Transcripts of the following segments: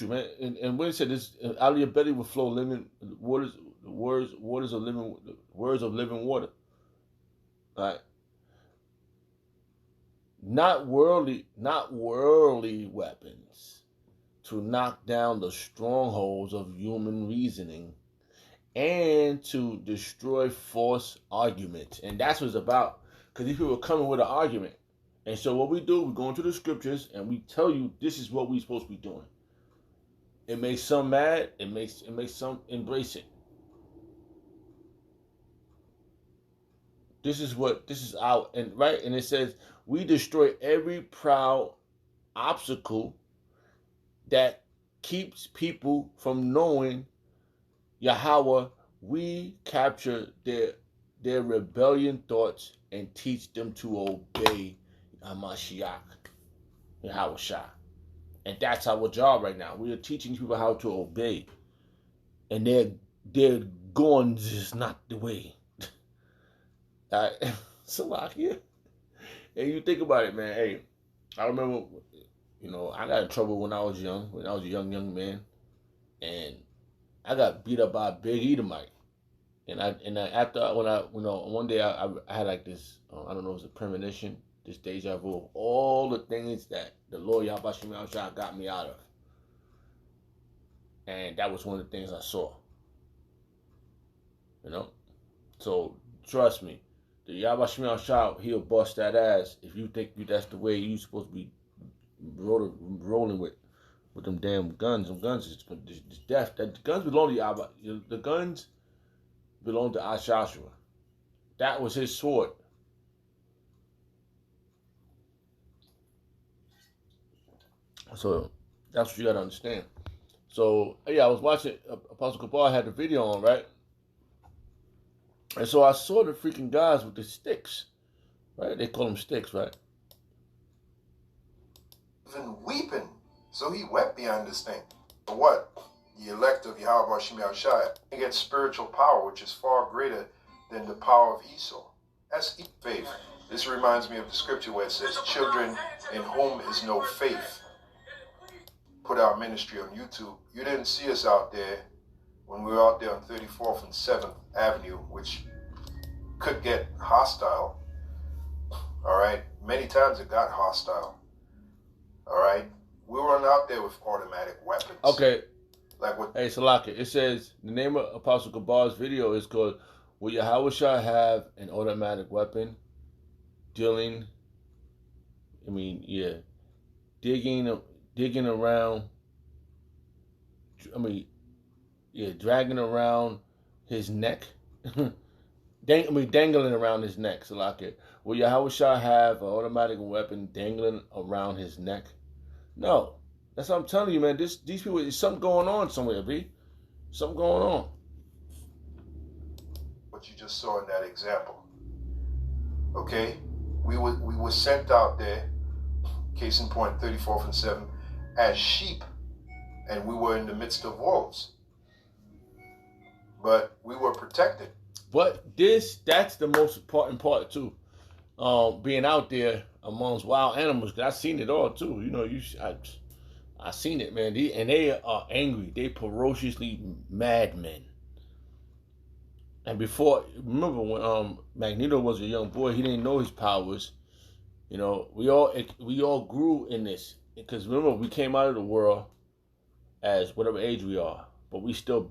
man. And when it said this, out of your belly will flow living waters, waters of living, words of living water. Right? Not worldly weapons to knock down the strongholds of human reasoning and to destroy false arguments. And that's what it's about. Because these people are coming with an argument. And so what we do, we go into the scriptures and we tell you this is what we're supposed to be doing. It makes some mad, it makes some embrace it. This is our and right, and it says we destroy every proud obstacle that keeps people from knowing Yahweh. We capture their rebellion thoughts and teach them to obey Hamashiach, Yahweh Shah. And that's our job right now. We are teaching people how to obey. And they're going, this is not the way. Salakia. And you think about it, man. Hey, I remember, I got in trouble when I was a young man. And I got beat up by a big Edomite. One day I had like this, I don't know, it was a premonition, this deja vu of all the things that the Lord Yahweh Shemel Shah got me out of. And that was one of the things I saw. So trust me, the Yahweh Shemel Shah, he'll bust that ass if you think that's the way you supposed to be rolling with them damn guns. Them guns is death. The guns belong to Yahweh. The guns belong to Ashashua. That was his sword. So that's what you gotta understand. So yeah, I was watching Apostle Kabal had the video on, right? And so I saw the freaking guys with the sticks, right? They call them sticks, right? Even weeping, so he wept beyond this thing. But what? The elect of Yahweh Shemel Shai, they get spiritual power, which is far greater than the power of Esau. That's faith. This reminds me of the scripture where it says, children in whom is no faith. Put our ministry on YouTube. You didn't see us out there when we were out there on 34th and 7th Avenue, which could get hostile. All right. Many times it got hostile. All right. We weren't out there with automatic weapons. Okay. Like what? Hey, Salaka, it says the name of Apostle Kabal's video is called "Will Yahweh Shah Have an Automatic Weapon?" Digging around. Dragging around his neck. Dangling around his neck. Salaka, will Yahweh Shah have an automatic weapon dangling around his neck? No. That's what I'm telling you, man. These people, there's something going on somewhere, B. Something going on. What you just saw in that example. Okay? We were sent out there, case in point, 34th and 7th, as sheep, and we were in the midst of wolves. But we were protected. But that's the most important part too. Being out there amongst wild animals, because I've seen it all too. I seen it, man. They are angry. They ferociously madmen. And remember when Magneto was a young boy, he didn't know his powers. We all grew in this, because remember, we came out of the world as whatever age we are, but we still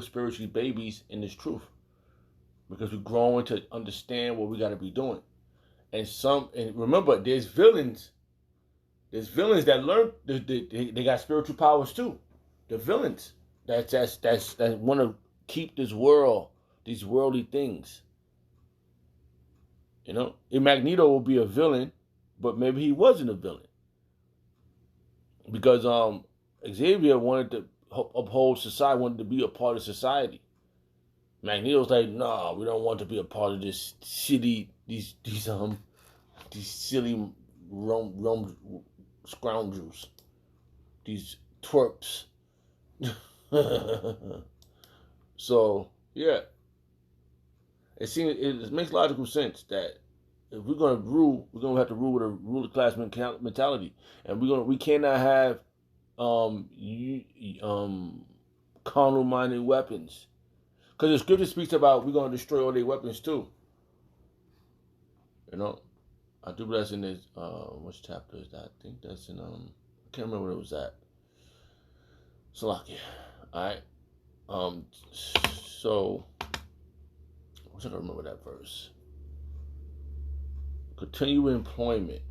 spiritually babies in this truth, because we're growing to understand what we got to be doing. And remember, there's villains. There's villains that learn. They got spiritual powers too. The villains that want to keep this world, these worldly things. Magneto will be a villain, but maybe he wasn't a villain, because Xavier wanted to uphold society, wanted to be a part of society. Magneto's like, no, we don't want to be a part of this city. These silly rum scoundrels, these twerps. So yeah, it makes logical sense that if we're gonna rule, we're gonna have to rule with a ruler class mentality, and we cannot have carnal-minded weapons. Because the scripture speaks about we're going to destroy all their weapons too. You know, I do believe that's in this. Which chapter is that? I think that's in. I can't remember where it was at. Salakia. All right. So, I wish I could remember that verse. Continue employment.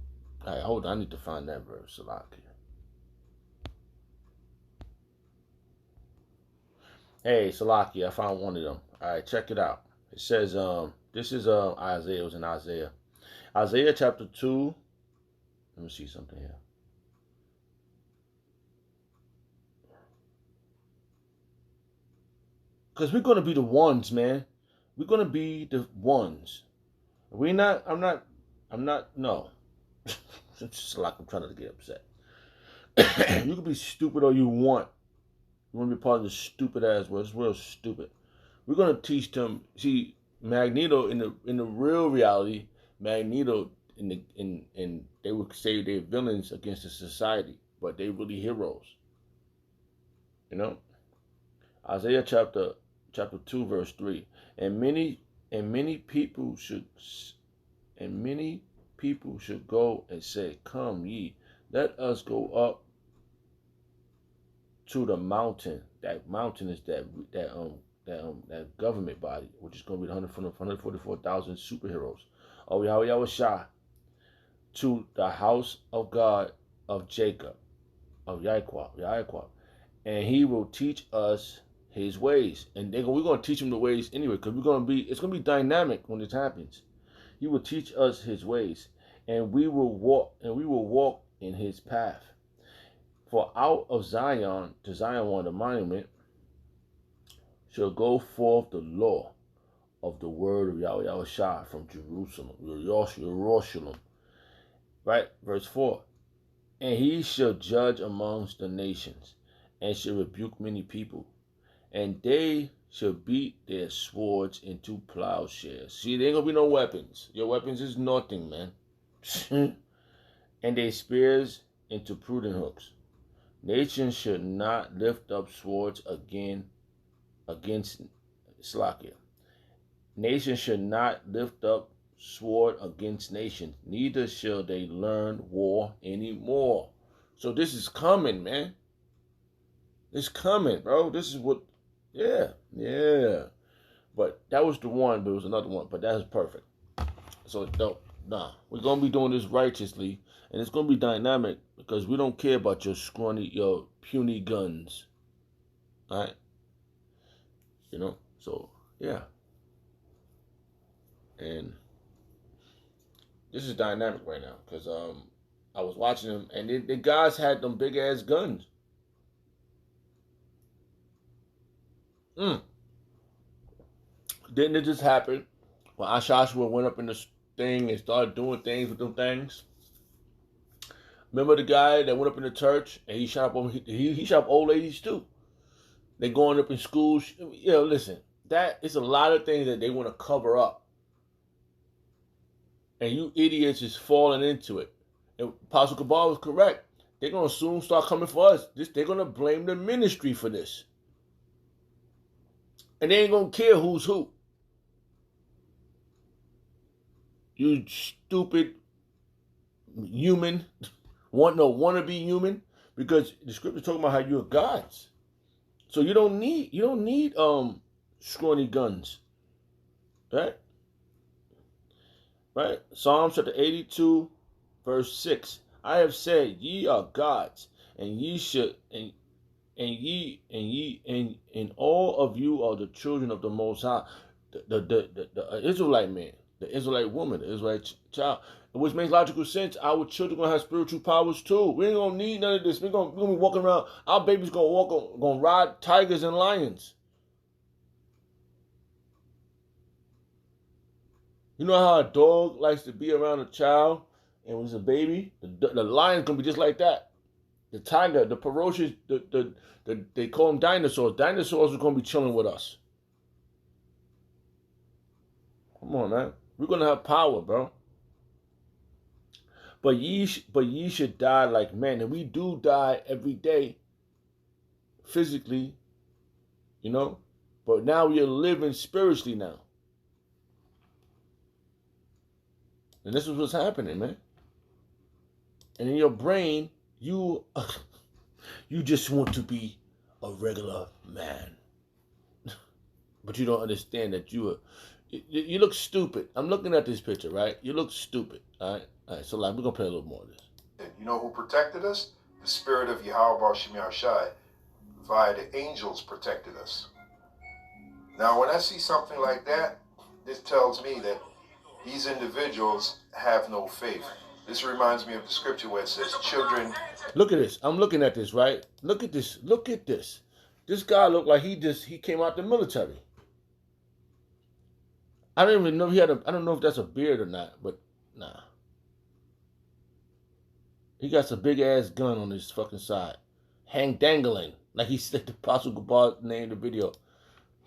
All right, hold on. I need to find that verse. Salakia. Hey, Salakia, I found one of them. All right, check it out. It says, this is Isaiah. It was in Isaiah. Isaiah chapter 2. Let me see something here. Because we're going to be the ones, man. We're going to be the ones. I'm not, no. It's just like I'm trying to get upset. You can be stupid all you want. You want to be part of the stupid ass world. It's real stupid. We're going to teach them. See, Magneto, in the real reality, Magneto, in they would say they're villains against the society, but they really heroes. You know? Isaiah chapter 2 verse 3. And many people should go and say, "Come ye, let us go up to the mountain." That mountain is that government body, which is going to be 144,000 superheroes. Oh, Yahweh Shah, to the house of God of Jacob, of Yaquab, and he will teach us his ways. And we're going to teach him the ways anyway, because it's going to be dynamic when it happens. He will teach us his ways, and we will walk in his path. For out of Zion, to Zion one, the monument, shall go forth the law of the word of Yahweh Shah from Jerusalem. Right? Verse 4. And he shall judge amongst the nations, and shall rebuke many people, and they shall beat their swords into plowshares. See, there ain't gonna be no weapons. Your weapons is nothing, man. And their spears into prudent hooks. Nations should not lift up swords against Slakia. Nations should not lift up sword against nations, neither shall they learn war anymore. So this is coming, man. It's coming, bro. This is what, yeah. But that was the one, but it was another one. But that is perfect. So we're gonna be doing this righteously, and it's gonna be dynamic because we don't care about your puny guns. All right. You know. So yeah. And this is dynamic right now because I was watching them, and the guys had them big ass guns. Didn't it just happen when Joshua went up in the thing and started doing things with them things? Remember the guy that went up in the church and he shot up he shot up old ladies too. They going up in schools. You know, listen, that is a lot of things that they want to cover up. And you idiots is falling into it. And Apostle Cabal was correct. They're going to soon start coming for us. They're going to blame the ministry for this. And they ain't going to care who's who. You stupid human. Want to be human. Because the scripture is talking about how you're gods. So you don't need scrawny guns. Right? Right? Psalm chapter 82, verse 6. I have said, ye are gods, and ye should, and all of you are the children of the Most High. The Israelite man, the Israelite woman, the Israelite child, which makes logical sense. Our children gonna have spiritual powers too. We ain't gonna need none of this. We're gonna be walking around. Our babies gonna ride tigers and lions. You know how a dog likes to be around a child, and when it's a baby, the lion's gonna be just like that. The tiger, the ferocious, they call them dinosaurs. Dinosaurs are gonna be chilling with us. Come on, man. We're gonna have power, bro. But ye should die like men, and we do die every day, physically, you know. But now we are living spiritually now, and this is what's happening, man. And in your brain, you just want to be a regular man, but you don't understand that you look stupid. I'm looking at this picture, right? You look stupid, all right. So like, we're gonna play a little more of this. You know who protected us? The spirit of Yahweh Shemi Shai via the angels protected us. Now, when I see something like that, this tells me that these individuals have no faith. This reminds me of the scripture where it says, children... Look at this. I'm looking at this, right? Look at this. Look at this. This guy looked like he came out the military. I don't even know if he had I don't know if that's a beard or not, but nah. He got some big ass gun on his fucking side. Hang dangling. Like he said, the Apostle Gabar named the video.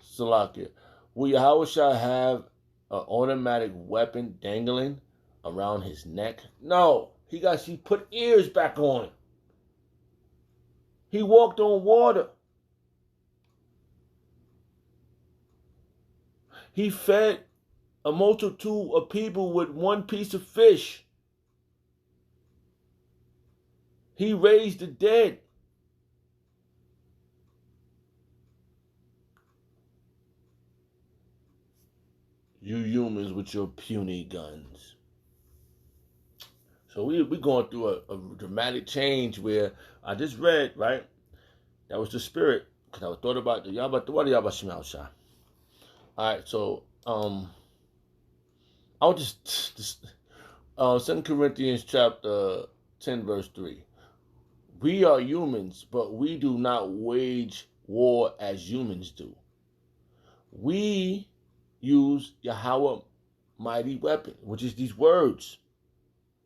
Salakia. Will Yahweh Shai have an automatic weapon dangling around his neck? No. He put ears back on. He walked on water. He fed a multitude of people with one piece of fish. He raised the dead. You humans with your puny guns. So we going through a dramatic change where I just read, right? That was the spirit. Because I thought about the Yabba Shema Shah. Alright, so I'll just 2 Corinthians chapter 10 verse 3. We are humans, but we do not wage war as humans do. We use Yahweh mighty weapon, which is these words.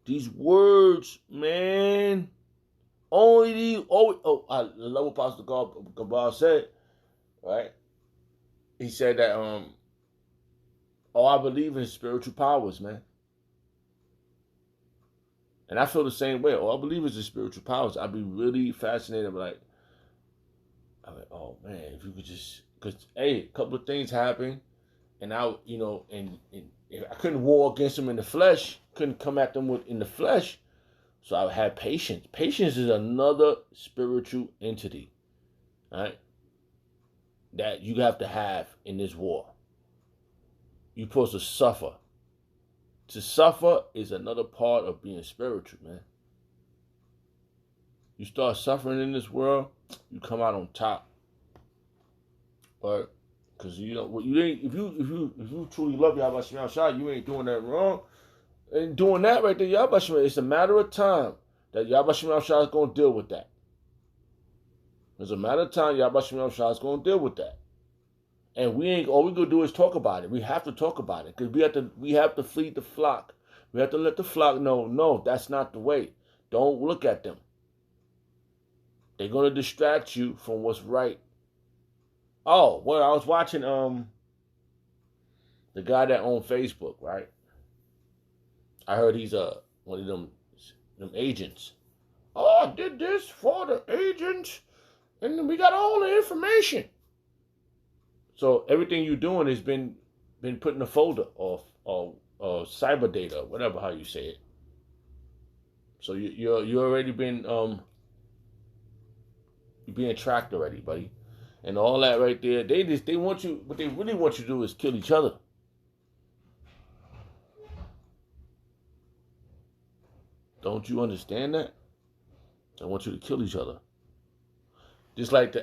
These words, man. Only these. I love what Apostle Gabar said, right? He said that, I believe in spiritual powers, man. And I feel the same way. I believe in the spiritual powers. I'd be really fascinated. I'm like, oh man, if you could just, because hey, a couple of things happened, and I, and I couldn't war against them in the flesh, couldn't come at them in the flesh, so I had patience. Patience is another spiritual entity, right? That you have to have in this war. You're supposed to suffer. To suffer is another part of being spiritual, man. You start suffering in this world, you come out on top. But because if you truly love Yahweh Shema Shai, you ain't doing that wrong. And doing that right there, Yahweh Shema, it's a matter of time that Yahweh Shema Shai is going to deal with that. It's a matter of time Yahweh Shema Shai is going to deal with that. And all we gonna do is talk about it. We have to talk about it because we have to feed the flock. We have to let the flock know, no, that's not the way. Don't look at them. They're gonna distract you from what's right. Oh, well, I was watching the guy that owned Facebook, right? I heard he's one of them agents. Oh, I did this for the agents, and we got all the information. So everything you're doing has been put in a folder or cyber data, whatever how you say it. So you already been you're being tracked already, buddy, and all that right there. They want you. What they really want you to do is kill each other. Don't you understand that? They want you to kill each other. Just like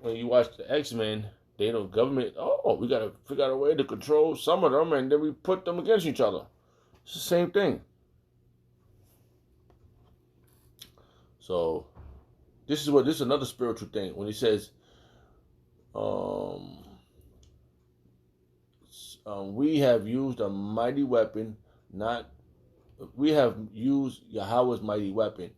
when you watch the X-Men. They know government, we got to figure out a way to control some of them, and then we put them against each other. It's the same thing. So, this is another spiritual thing. When he says, we have used a mighty weapon, we have used Yahweh's mighty weapon,